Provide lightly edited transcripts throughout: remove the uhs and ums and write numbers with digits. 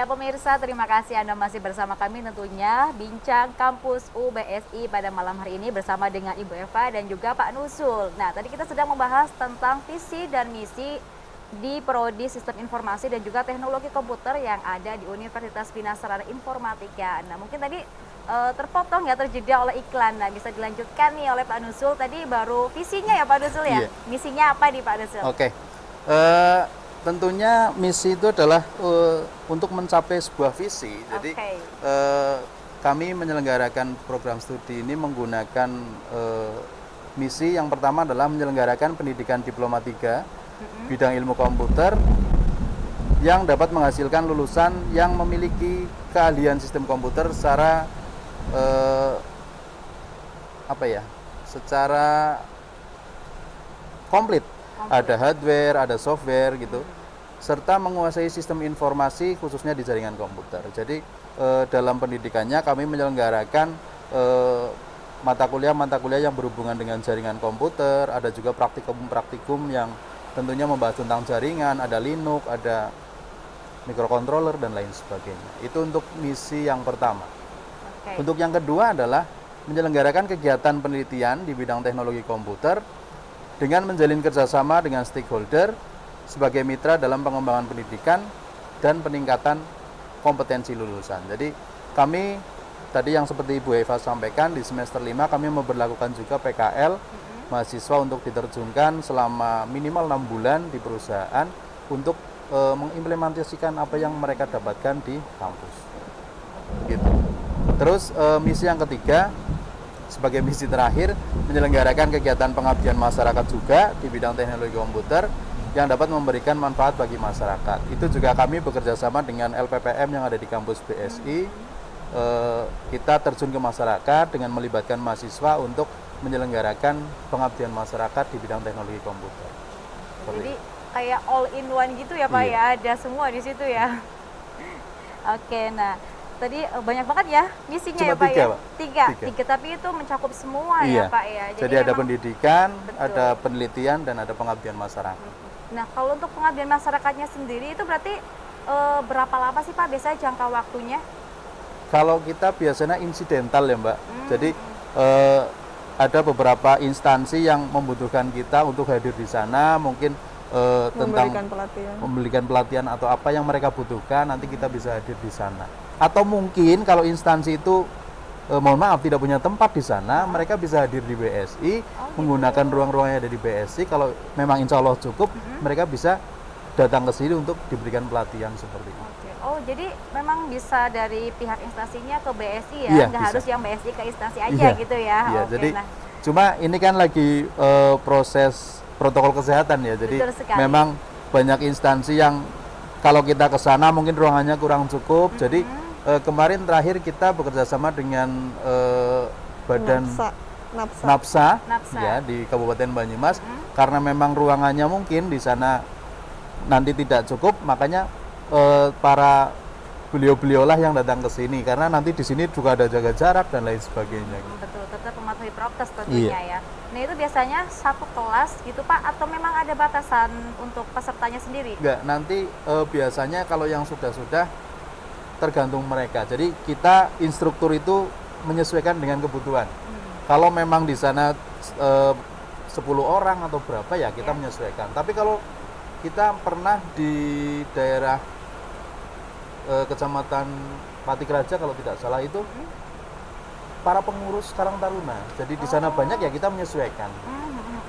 Ya pemirsa, terima kasih Anda masih bersama kami tentunya Bincang Kampus UBSI pada malam hari ini bersama dengan Ibu Eva dan juga Pak Nusul. Nah, tadi kita sedang membahas tentang visi dan misi di Prodi Sistem Informasi dan juga Teknologi Komputer yang ada di Universitas Bina Sarana Informatika. Nah, mungkin tadi terpotong ya, terjeda oleh iklan. Nah, bisa dilanjutkan nih oleh Pak Nusul. Tadi baru visinya ya Pak Nusul ya? Iya. Misinya apa nih Pak Nusul? Oke. Tentunya misi itu adalah untuk mencapai sebuah visi. Jadi Oke. kami menyelenggarakan program studi ini menggunakan misi yang pertama adalah menyelenggarakan pendidikan Diploma 3 bidang ilmu komputer yang dapat menghasilkan lulusan yang memiliki keahlian sistem komputer secara secara komplit. Ada hardware, ada software gitu, serta menguasai sistem informasi khususnya di jaringan komputer. Jadi dalam pendidikannya kami menyelenggarakan mata kuliah yang berhubungan dengan jaringan komputer, ada juga praktikum yang tentunya membahas tentang jaringan, ada Linux, ada microcontroller dan lain sebagainya. Itu untuk misi yang pertama. Oke. Untuk yang kedua adalah menyelenggarakan kegiatan penelitian di bidang teknologi komputer dengan menjalin kerjasama dengan stakeholder sebagai mitra dalam pengembangan pendidikan dan peningkatan kompetensi lulusan. Jadi kami tadi yang seperti Ibu Eva sampaikan, di semester 5 kami memberlakukan juga PKL mahasiswa untuk diterjunkan selama minimal 6 bulan di perusahaan untuk mengimplementasikan apa yang mereka dapatkan di kampus. Gitu. Terus misi yang ketiga, sebagai misi terakhir, menyelenggarakan kegiatan pengabdian masyarakat juga di bidang teknologi komputer yang dapat memberikan manfaat bagi masyarakat. Itu juga kami bekerja sama dengan LPPM yang ada di kampus BSI. Kita terjun ke masyarakat dengan melibatkan mahasiswa untuk menyelenggarakan pengabdian masyarakat di bidang teknologi komputer. Jadi kayak all in one gitu ya Pak. Iya. Ya, ada semua di situ ya. Oke, nah tadi banyak banget ya misinya. Cuma ya Pak tiga, ya? Pak. Tiga, tapi itu mencakup semua Iya. ya Pak ya. Jadi ada memang- pendidikan, Betul. ada penelitian, dan ada pengabdian masyarakat. Nah, kalau untuk pengabdian masyarakatnya sendiri itu berarti berapa lama sih Pak biasanya jangka waktunya? Kalau kita biasanya insidental ya Mbak. Jadi ada beberapa instansi yang membutuhkan kita untuk hadir di sana, mungkin tentang memberikan pelatihan atau apa yang mereka butuhkan, nanti kita bisa hadir di sana. Atau mungkin kalau instansi itu mohon maaf tidak punya tempat di sana, mereka bisa hadir di BSI, menggunakan ruang-ruang yang ada di BSI. Kalau memang insya Allah cukup, mereka bisa datang ke sini untuk diberikan pelatihan seperti itu. Oke. Oh, jadi memang bisa dari pihak instansinya ke BSI ya, Iya, nggak bisa. harus yang BSI ke instansi aja Iya, gitu ya. iya. Oke, Jadi nah. cuma ini kan lagi proses protokol kesehatan ya. Jadi Betul sekali. memang banyak instansi yang kalau kita ke sana mungkin ruangannya kurang cukup. Jadi kemarin terakhir kita bekerja sama dengan Badan NAPSA ya di Kabupaten Banyumas, karena memang ruangannya mungkin di sana nanti tidak cukup, makanya para beliau-beliau lah yang datang ke sini, karena nanti di sini juga ada jaga jarak dan lain sebagainya. Betul, tetap mematuhi prokes tentunya ya. Nah, itu biasanya satu kelas gitu Pak, atau memang ada batasan untuk pesertanya sendiri? Enggak, nanti biasanya kalau yang sudah tergantung mereka. Jadi kita instruktur itu menyesuaikan dengan kebutuhan. Kalau memang di sana 10 orang atau berapa ya kita menyesuaikan. Tapi kalau kita pernah di daerah Kecamatan Patikraja kalau tidak salah itu para pengurus Karang Taruna. Jadi di sana banyak ya kita menyesuaikan.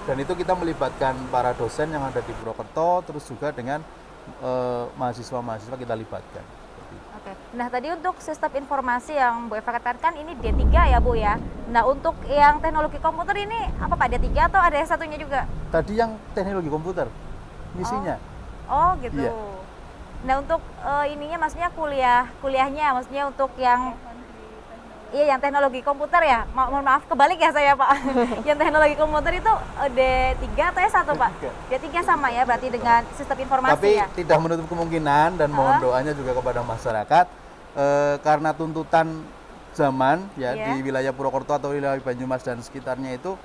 Dan itu kita melibatkan para dosen yang ada di Purwokerto, terus juga dengan mahasiswa-mahasiswa kita libatkan. Oke. Nah, tadi untuk sistem informasi yang Bu Eva katakan ini D3 ya Bu ya. Nah, untuk yang teknologi komputer ini apa Pak, D3 atau ada yang satunya juga? Tadi yang teknologi komputer misinya. Oh gitu. Iya. Nah, untuk ininya maksudnya kuliahnya maksudnya untuk yang yang teknologi komputer ya. Mohon maaf kebalik ya saya Pak. Yang teknologi komputer itu D3 atau S1 Pak? D3 sama ya berarti dengan sistem informasi. Tapi ya. tidak menutup kemungkinan dan mohon doanya juga kepada masyarakat karena tuntutan zaman ya di wilayah Purwokerto atau wilayah Banyumas dan sekitarnya itu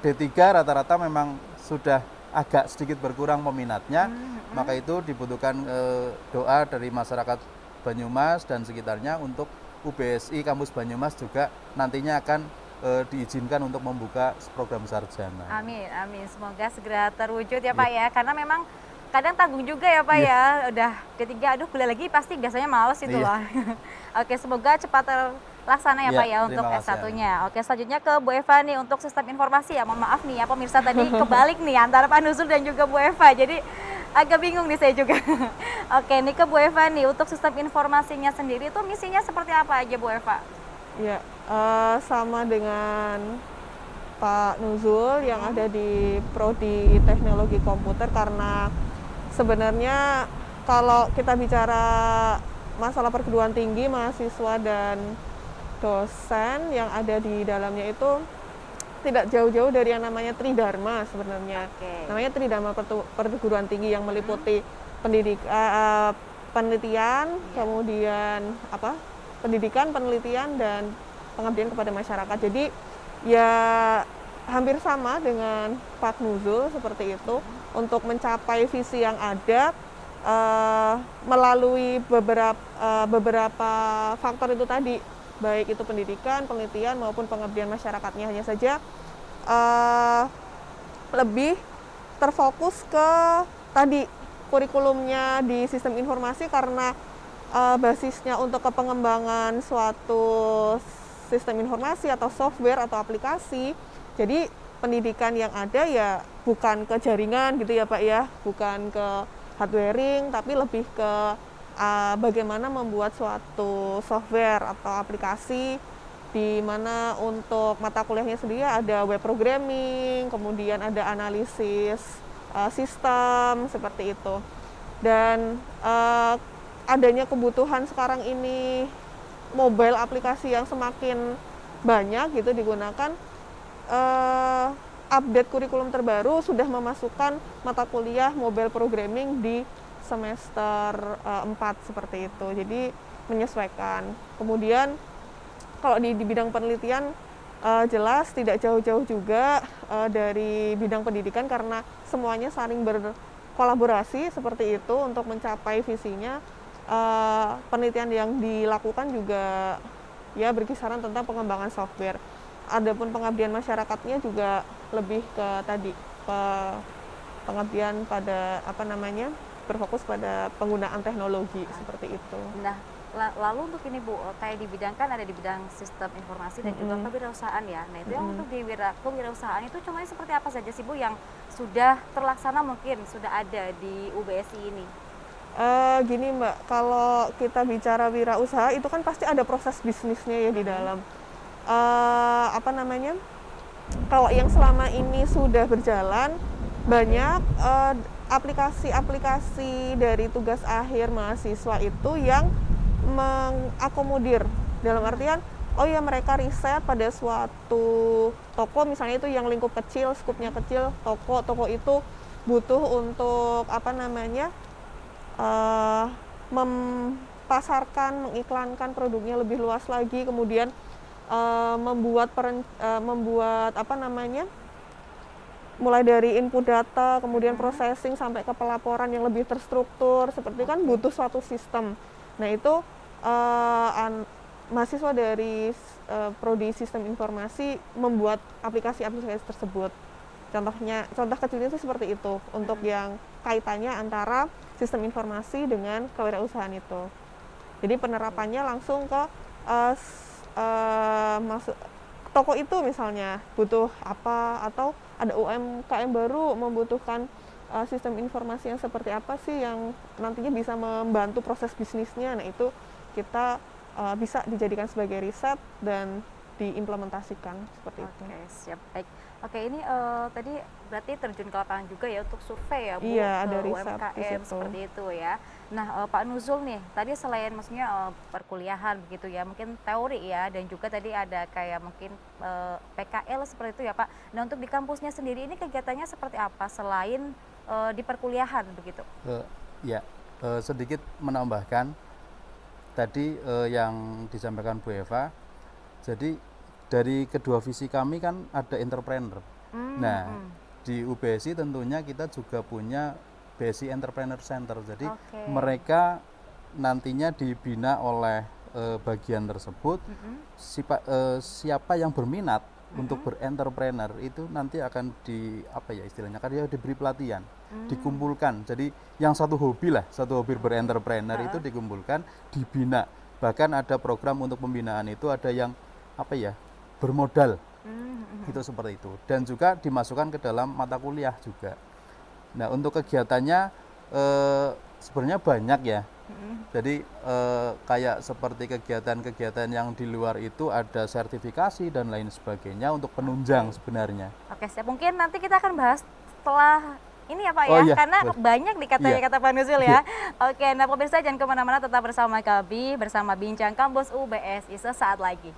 D3 rata-rata memang sudah agak sedikit berkurang peminatnya, maka itu dibutuhkan doa dari masyarakat Banyumas dan sekitarnya untuk UBSI Kampus Banyumas juga nantinya akan diizinkan untuk membuka program sarjana. Amin, amin. Semoga segera terwujud ya Pak ya. Karena memang kadang tanggung juga ya Pak ya. Udah ketiga, aduh kuliah lagi pasti biasanya males itu loh. Oke, semoga cepat terlaksana ya Pak ya untuk S1-nya. Oke, selanjutnya ke Bu Eva nih untuk sistem informasi ya. Mohon maaf nih ya pemirsa tadi kebalik nih antara Pak Nuzul dan juga Bu Eva. Jadi agak bingung nih saya juga. Oke, ini ke Bu Eva nih untuk sistem informasinya sendiri itu misinya seperti apa aja Bu Eva? Ya, sama dengan Pak Nuzul yang ada di Prodi Teknologi Komputer, karena sebenarnya kalau kita bicara masalah perguruan tinggi, mahasiswa dan dosen yang ada di dalamnya itu tidak jauh-jauh dari yang namanya Tridharma sebenarnya. Namanya Tridharma Perguruan Tinggi yang meliputi penelitian, kemudian pendidikan, penelitian, dan pengabdian kepada masyarakat. Jadi ya hampir sama dengan Pak Nuzul seperti itu, untuk mencapai visi yang ada melalui beberapa faktor itu tadi, baik itu pendidikan, penelitian maupun pengabdian masyarakatnya. Hanya saja lebih terfokus ke tadi kurikulumnya di sistem informasi, karena basisnya untuk pengembangan suatu sistem informasi atau software atau aplikasi. Jadi pendidikan yang ada ya bukan ke jaringan gitu ya Pak ya, bukan ke hardwaring, tapi lebih ke bagaimana membuat suatu software atau aplikasi, di mana untuk mata kuliahnya sendiri ada web programming, kemudian ada analisis sistem seperti itu. Dan adanya kebutuhan sekarang ini mobile aplikasi yang semakin banyak gitu digunakan, update kurikulum terbaru sudah memasukkan mata kuliah mobile programming di semester 4 seperti itu. Jadi menyesuaikan. Kemudian kalau di bidang penelitian jelas tidak jauh-jauh juga dari bidang pendidikan, karena semuanya saling berkolaborasi seperti itu untuk mencapai visinya. Penelitian yang dilakukan juga ya berkisaran tentang pengembangan software. Adapun pengabdian masyarakatnya juga lebih ke tadi pengabdian pada berfokus pada penggunaan teknologi seperti itu. Nah, lalu untuk ini Bu, kayak di bidang kan ada di bidang sistem informasi dan juga kewirausahaan ya. Nah itu yang untuk di kewirausahaan itu contohnya seperti apa saja sih Bu yang sudah terlaksana, mungkin sudah ada di UBSI ini? Gini Mbak, kalau kita bicara wirausaha itu kan pasti ada proses bisnisnya ya di dalam. Kalau yang selama ini sudah berjalan, banyak aplikasi-aplikasi dari tugas akhir mahasiswa itu yang mengakomodir, dalam artian oh ya mereka riset pada suatu toko misalnya, itu yang lingkup kecil, skupnya kecil, toko itu butuh untuk mempasarkan, mengiklankan produknya lebih luas lagi, kemudian membuat mulai dari input data, kemudian processing sampai ke pelaporan yang lebih terstruktur, seperti kan butuh suatu sistem. Nah itu mahasiswa dari prodi sistem informasi membuat aplikasi-aplikasi tersebut. Contoh kecilnya itu seperti itu untuk yang kaitannya antara sistem informasi dengan kewirausahaan itu. Jadi penerapannya langsung ke toko itu misalnya butuh apa, atau ada UMKM baru membutuhkan sistem informasi yang seperti apa sih yang nantinya bisa membantu proses bisnisnya. Nah itu kita bisa dijadikan sebagai riset dan diimplementasikan seperti itu. Oke, siap, baik. Oke, ini tadi berarti terjun ke lapangan juga ya untuk survei ya Bu, iya, ke ada riset UMKM seperti itu ya. Nah Pak Nuzul nih, tadi selain maksudnya perkuliahan begitu ya, mungkin teori ya, dan juga tadi ada kayak mungkin PKL seperti itu ya Pak. Nah untuk di kampusnya sendiri ini kegiatannya seperti apa selain di perkuliahan begitu? Sedikit menambahkan tadi yang disampaikan Bu Eva. Jadi dari kedua visi kami kan ada entrepreneur. Di UBSI tentunya kita juga punya BSI Entrepreneur Center. Jadi mereka nantinya dibina oleh bagian tersebut. Siapa yang berminat untuk berentrepreneur itu nanti akan istilahnya kan dia diberi pelatihan, dikumpulkan. Jadi yang satu hobi berentrepreneur itu dikumpulkan, dibina. Bahkan ada program untuk pembinaan itu ada yang bermodal. Itu seperti itu. Dan juga dimasukkan ke dalam mata kuliah juga. Nah, untuk kegiatannya sebenarnya banyak ya. Jadi kayak seperti kegiatan-kegiatan yang di luar itu ada sertifikasi dan lain sebagainya untuk penunjang sebenarnya. Oke, siap. Mungkin nanti kita akan bahas setelah ini ya Pak Oh ya, iya, karena boleh. banyak nih katanya Iya. kata Pak Nuzul ya. Oke, nah pemirsa jangan kemana-mana, tetap bersama kami bersama Bincang Kampus UBSI sesaat lagi.